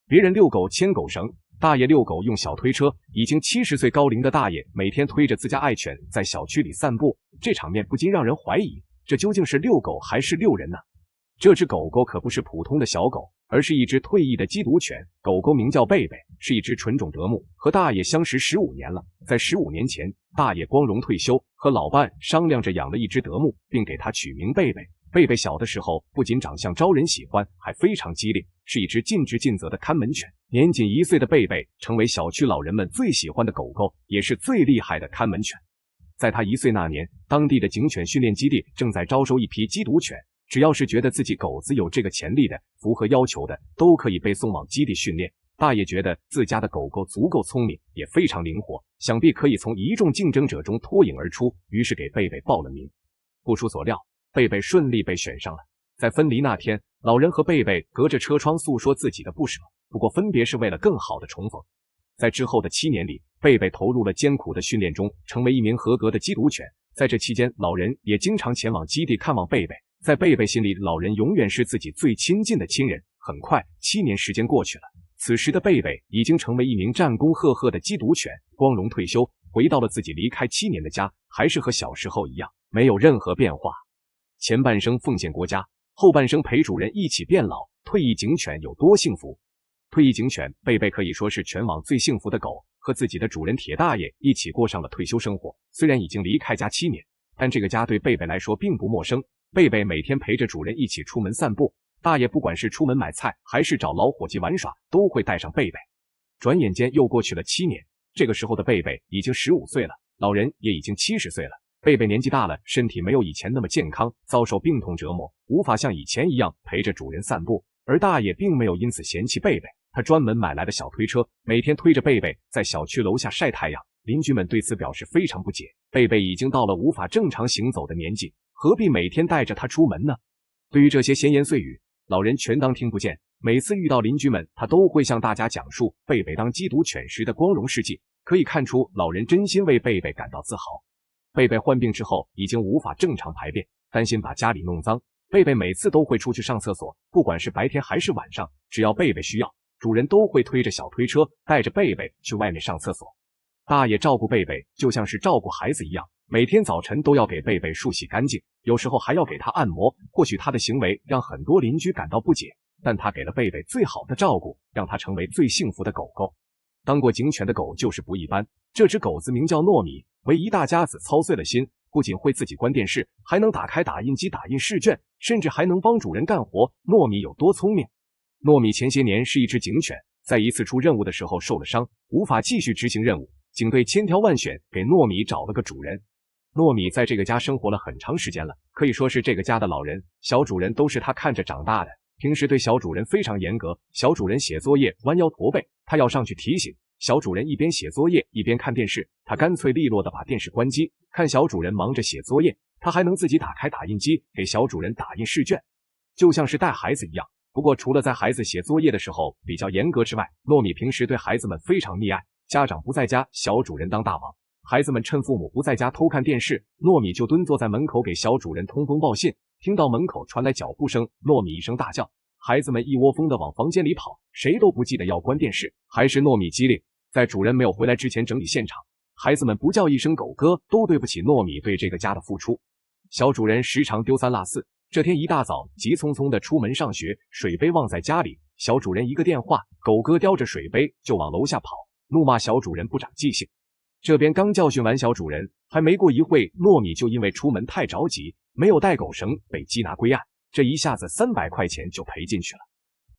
别人遛狗牵狗绳，大爷遛狗用小推车，已经70岁高龄的大爷每天推着自家爱犬在小区里散步，这场面不禁让人怀疑，这究竟是遛狗还是遛人呢？这只狗狗可不是普通的小狗，而是一只退役的缉毒犬，狗狗名叫贝贝，是一只纯种德牧，和大爷相识15年了。在15年前，大爷光荣退休，和老伴商量着养了一只德牧，并给它取名贝贝。贝贝小的时候不仅长相招人喜欢，还非常机灵，是一只尽职尽责的看门犬。年仅1岁的贝贝成为小区老人们最喜欢的狗狗，也是最厉害的看门犬。在他1岁那年，当地的警犬训练基地正在招收一批缉毒犬，只要是觉得自己狗子有这个潜力的，符合要求的，都可以被送往基地训练。大爷觉得自家的狗狗足够聪明，也非常灵活，想必可以从一众竞争者中脱颖而出，于是给贝贝报了名。不出所料，贝贝顺利被选上了。在分离那天，老人和贝贝隔着车窗诉说自己的不舍，不过分别是为了更好的重逢。在之后的7年里，贝贝投入了艰苦的训练中，成为一名合格的缉毒犬。在这期间，老人也经常前往基地看望贝贝。在贝贝心里，老人永远是自己最亲近的亲人。很快，7年时间过去了，此时的贝贝已经成为一名战功赫赫的缉毒犬，光荣退休，回到了自己离开7年的家，还是和小时候一样，没有任何变化。前半生奉献国家，后半生陪主人一起变老，退役警犬有多幸福？退役警犬贝贝可以说是全网最幸福的狗，和自己的主人铁大爷一起过上了退休生活。虽然已经离开家7年，但这个家对贝贝来说并不陌生。贝贝每天陪着主人一起出门散步，大爷不管是出门买菜还是找老伙计玩耍，都会带上贝贝。转眼间又过去了7年，这个时候的贝贝已经15岁了，老人也已经70岁了。贝贝年纪大了，身体没有以前那么健康，遭受病痛折磨，无法像以前一样陪着主人散步。而大爷并没有因此嫌弃贝贝，他专门买来的小推车，每天推着贝贝在小区楼下晒太阳。邻居们对此表示非常不解，贝贝已经到了无法正常行走的年纪，何必每天带着他出门呢？对于这些闲言碎语，老人全当听不见。每次遇到邻居们，他都会向大家讲述贝贝当缉毒犬时的光荣事迹，可以看出老人真心为贝贝感到自豪。贝贝患病之后已经无法正常排便，担心把家里弄脏，贝贝每次都会出去上厕所，不管是白天还是晚上，只要贝贝需要，主人都会推着小推车带着贝贝去外面上厕所。大爷照顾贝贝就像是照顾孩子一样，每天早晨都要给贝贝梳洗干净，有时候还要给他按摩。或许他的行为让很多邻居感到不解，但他给了贝贝最好的照顾，让他成为最幸福的狗狗。当过警犬的狗就是不一般，这只狗子名叫糯米，为一大家子操碎了心，不仅会自己关电视，还能打开打印机打印试卷，甚至还能帮主人干活。糯米有多聪明？糯米前些年是一只警犬，在一次出任务的时候受了伤，无法继续执行任务，警队千挑万选给糯米找了个主人。糯米在这个家生活了很长时间了，可以说是这个家的老人，小主人都是他看着长大的。平时对小主人非常严格，小主人写作业弯腰驼背，他要上去提醒。小主人一边写作业一边看电视，他干脆利落地把电视关机，看小主人忙着写作业，他还能自己打开打印机给小主人打印试卷，就像是带孩子一样。不过除了在孩子写作业的时候比较严格之外，糯米平时对孩子们非常溺爱。家长不在家，小主人当大王，孩子们趁父母不在家偷看电视，糯米就蹲坐在门口给小主人通风报信。听到门口传来脚步声，糯米一声大叫，孩子们一窝蜂地往房间里跑，谁都不记得要关电视。还是糯米机灵，在主人没有回来之前整理现场，孩子们不叫一声狗哥都对不起糯米对这个家的付出。小主人时常丢三落四，这天一大早急匆匆地出门上学，水杯忘在家里，小主人一个电话，狗哥叼着水杯就往楼下跑，怒骂小主人不长记性。这边刚教训完小主人，还没过一会，糯米就因为出门太着急，没有带狗绳被缉拿归案，这一下子300块钱就赔进去了。